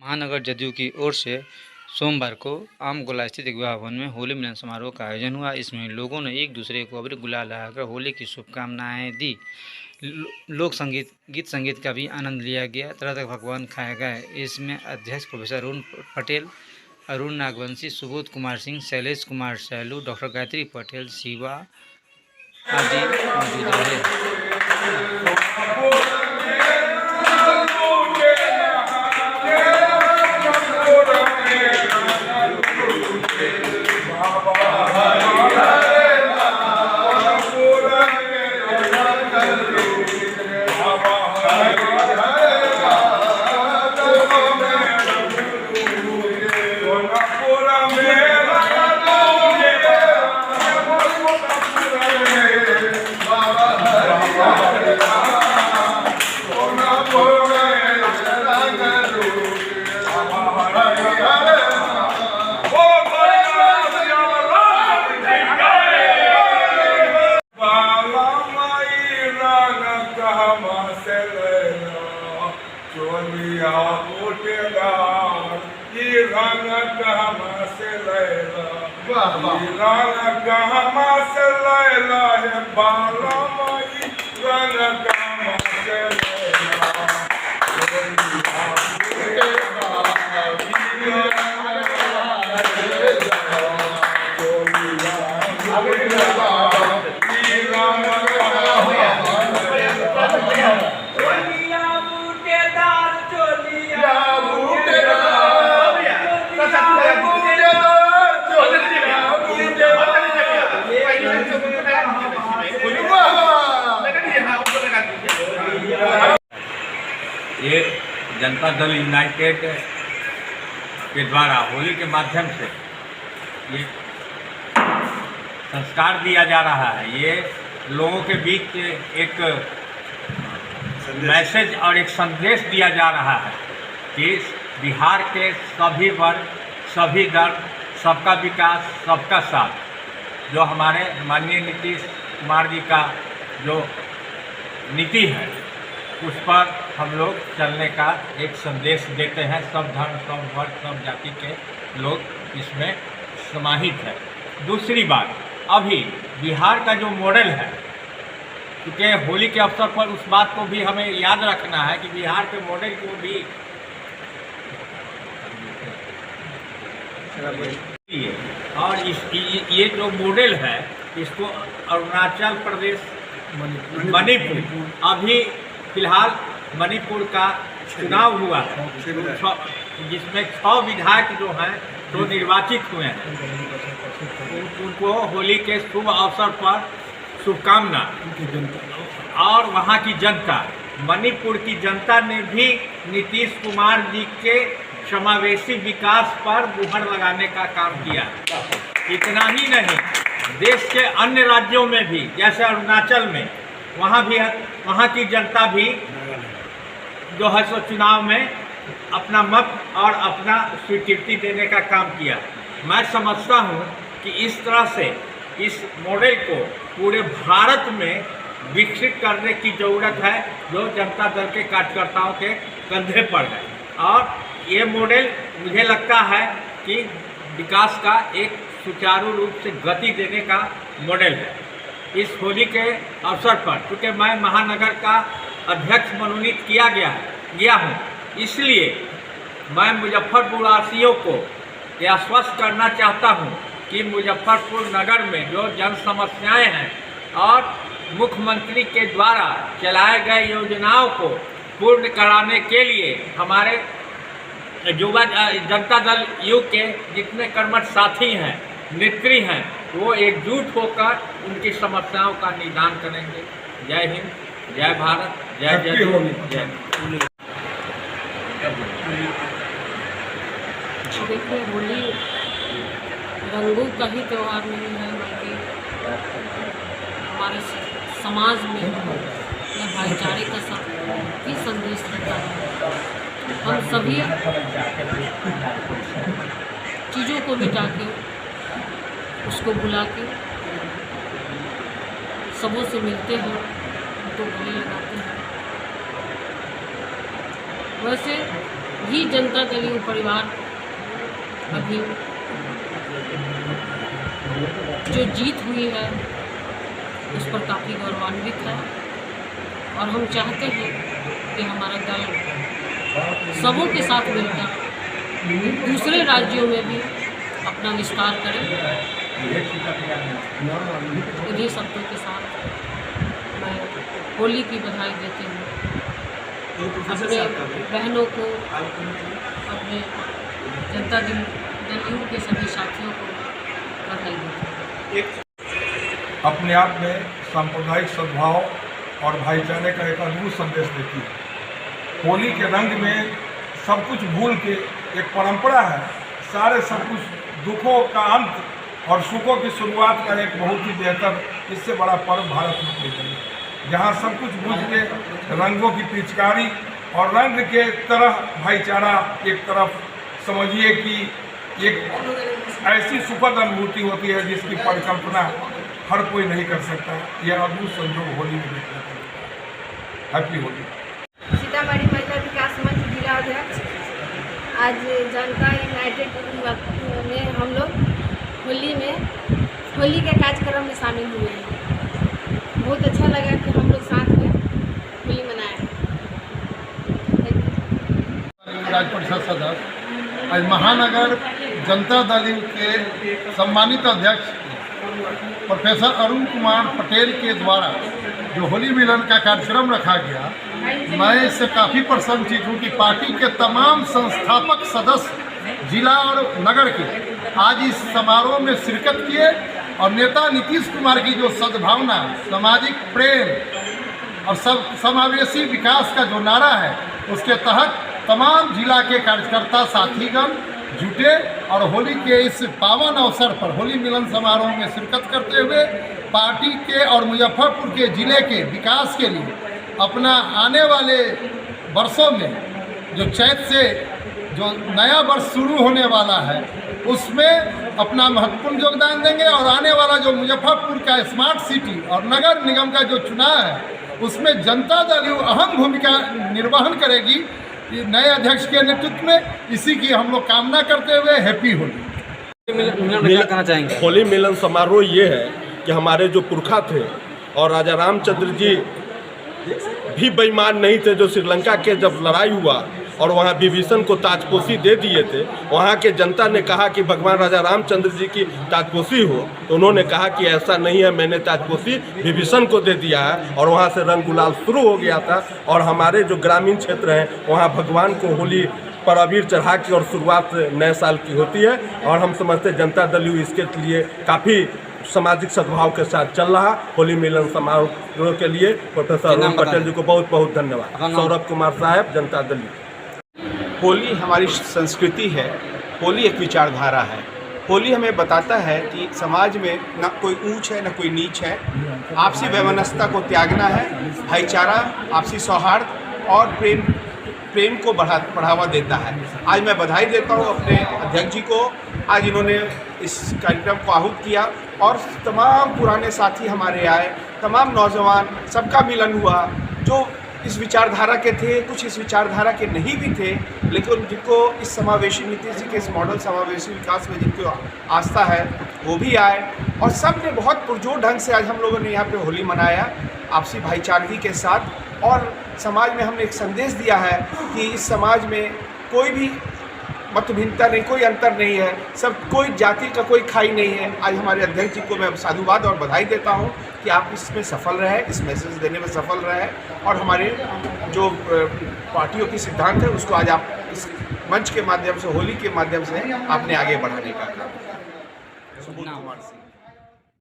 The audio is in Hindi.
महानगर जदयू की ओर से सोमवार को आम गोला स्थित एक विवाह भवन में होली मिलन समारोह का आयोजन हुआ। इसमें लोगों ने एक दूसरे को अबीर गुलाल लगाकर होली की शुभकामनाएं दी। लोक संगीत गीत संगीत का भी आनंद लिया गया। तरह तरह के पकवान खाए गए। इसमें अध्यक्ष प्रोफेसर अरुण पटेल, अरुण नागवंशी, सुबोध कुमार सिंह, शैलेश कुमार सैलू, डॉक्टर गायत्री पटेल, शिवा आदि मौजूद रहे। ये जनता दल यूनाइटेड के द्वारा होली के माध्यम से ये संस्कार दिया जा रहा है। ये लोगों के बीच एक मैसेज और एक संदेश दिया जा रहा है कि बिहार के सभी वर्ग, सभी दल, सबका विकास, सबका साथ, जो हमारे माननीय नीतीश कुमार जी का जो नीति है उस पर हम लोग चलने का एक संदेश देते हैं। सब धर्म, सब वर्ग, सब जाति के लोग इसमें समाहित है। दूसरी बात, अभी बिहार का जो मॉडल है, क्योंकि होली के अवसर पर उस बात को भी हमें याद रखना है कि बिहार के मॉडल को भी और ये जो मॉडल है इसको अरुणाचल प्रदेश, मणिपुर, अभी फिलहाल मणिपुर का चुनाव हुआ है जिसमें 6 विधायक जो हैं तो निर्वाचित हुए हैं। उनको होली के शुभ अवसर पर शुभकामना। और वहाँ की जनता, मणिपुर की जनता ने भी नीतीश कुमार जी के समावेशी विकास पर मुहर लगाने का काम किया। इतना ही नहीं, देश के अन्य राज्यों में भी, जैसे अरुणाचल में, वहाँ की जनता भी जो है सो चुनाव में अपना मत और अपना स्वीकृति देने का काम किया। मैं समझता हूँ कि इस तरह से इस मॉडल को पूरे भारत में विकसित करने की ज़रूरत है, जो जनता दल के कार्यकर्ताओं के कंधे पर है। और ये मॉडल मुझे लगता है कि विकास का एक सुचारू रूप से गति देने का मॉडल है। इस होली के अवसर पर, क्योंकि मैं महानगर का अध्यक्ष मनोनीत गया हूँ, इसलिए मैं मुजफ्फरपुर वासियों को यह आश्वस्त करना चाहता हूँ कि मुजफ्फरपुर नगर में जो जन समस्याएँ हैं और मुख्यमंत्री के द्वारा चलाए गए योजनाओं को पूर्ण कराने के लिए हमारे युवा जनता दल यू के जितने कर्मठ साथी हैं, नेत्री हैं, वो एकजुट होकर उनकी समस्याओं का निदान करेंगे। जय हिंद, जय भारत, जय जय जय। देखिए, होली रंगों का ही त्यौहार नहीं है, बल्कि हमारे समाज में यह भाईचारे का ही संदेश रहता है। हम सभी चीज़ों को मिटा के, उसको बुला के सबों से मिलते हैं, तो गले लगाते हैं। वैसे ही जनता दल यू परिवार अभी जो जीत हुई है उस पर काफ़ी गौरवान्वित है और हम चाहते हैं कि हमारा दल सबों के साथ मिलकर दूसरे राज्यों में भी अपना विस्तार करें। इन्हीं शब्दों के साथ मैं होली की बधाई देती हूँ अपने बहनों को, अपने जनता दल यू के सभी साथियों को बधाई देती हूँ। अपने आप में सांप्रदायिक सद्भाव और भाईचारे का एक अद्भुत संदेश देती है। होली के रंग में सब कुछ भूल के एक परंपरा है, सारे सब कुछ दुखों का अंत और सुखों की शुरुआत का एक बहुत ही बेहतर, इससे बड़ा पर्व भारत में कोई नहीं, जहाँ सब कुछ भूल के रंगों की पिचकारी और रंग के तरह भाईचारा एक तरफ समझिए कि एक ऐसी सुखद अनुभूति होती है जिसकी परिकल्पना हर कोई नहीं कर सकता। यह अद्भुत संयोग होली में देखने को मिलता है। हैप्पी होली। सीतामढ़ी महिला विकास मंच जिला अध्यक्ष, आज जनता यूनाइटेड में हम लोग होली के कार्यक्रम में शामिल हुए हैं। बहुत अच्छा लगा कि हम लोग साथ में होली मनाए। राज्य परिषद सदस्य आज महानगर जनता दल यू के सम्मानित अध्यक्ष प्रोफेसर अरुण कुमार पटेल के द्वारा जो होली मिलन का कार्यक्रम रखा गया, मैं इससे काफ़ी प्रसन्नचित हूँ कि पार्टी के तमाम संस्थापक सदस्य जिला और नगर के आज इस समारोह में शिरकत किए और नेता नीतीश कुमार की जो सद्भावना, सामाजिक प्रेम और सब समावेशी विकास का जो नारा है, उसके तहत तमाम जिला के कार्यकर्ता साथीगण जुटे और होली के इस पावन अवसर पर होली मिलन समारोह में शिरकत करते हुए पार्टी के और मुजफ्फरपुर के ज़िले के विकास के लिए अपना आने वाले वर्षों में जो चैत से जो नया वर्ष शुरू होने वाला है उसमें अपना महत्वपूर्ण योगदान देंगे और आने वाला जो मुजफ्फरपुर का स्मार्ट सिटी और नगर निगम का जो चुनाव है उसमें जनता दल यू अहम भूमिका निर्वहन करेगी नए अध्यक्ष के नेतृत्व में। इसी की हम लोग कामना करते हुए हैप्पी होली। क्या कहना चाहेंगे? होली मिलन समारोह ये है कि हमारे जो पुरखा थे और राजा रामचंद्र जी भी बेईमान नहीं थे, जो श्रीलंका के जब लड़ाई हुआ और वहाँ विभीषण को ताजपोशी दे दिए थे, वहाँ के जनता ने कहा कि भगवान राजा रामचंद्र जी की ताजपोशी हो, तो उन्होंने कहा कि ऐसा नहीं है, मैंने ताजपोशी विभीषण को दे दिया है और वहाँ से रंग गुलाल शुरू हो गया था। और हमारे जो ग्रामीण क्षेत्र हैं वहाँ भगवान को होली पर अबीर चढ़ा के और शुरुआत नए साल की होती है और हम समझते जनता दल यू इसके लिए काफ़ी सामाजिक सद्भाव के साथ चल रहा। होली मिलन समारोह के लिए प्रोफेसर अरुण पटेल जी को बहुत बहुत धन्यवाद। सौरभ कुमार साहब, जनता दल यू। होली हमारी संस्कृति है, होली एक विचारधारा है। होली हमें बताता है कि समाज में न कोई ऊंच है न कोई नीच है, आपसी वैमनस्यता को त्यागना है, भाईचारा, आपसी सौहार्द और प्रेम को बढ़ावा देता है। आज मैं बधाई देता हूँ अपने अध्यक्ष जी को, आज इन्होंने इस कार्यक्रम को आहूत किया और तमाम पुराने साथी हमारे आए, तमाम नौजवान, सबका मिलन हुआ जो इस विचारधारा के थे, कुछ इस विचारधारा के नहीं भी थे, लेकिन जिनको इस समावेशी नीति जी के इस मॉडल समावेशी विकास में जिनको आस्था है वो भी आए और सब ने बहुत पुरजोर ढंग से आज हम लोगों ने यहाँ पे होली मनाया आपसी भाईचारगी के साथ। और समाज में हमने एक संदेश दिया है कि इस समाज में कोई भी मत भिन्नता नहीं, कोई अंतर नहीं है, सब कोई जाति का कोई खाई नहीं है। आज हमारे अध्यक्ष जी को मैं साधुवाद और बधाई देता हूं कि आप इसमें सफल रहे, इस मैसेज देने में सफल रहे और हमारे जो पार्टियों की सिद्धांत है उसको आज आप इस मंच के माध्यम से, होली के माध्यम से आपने आगे बढ़ाने का काम किया। सुबोध कुमार सिंह।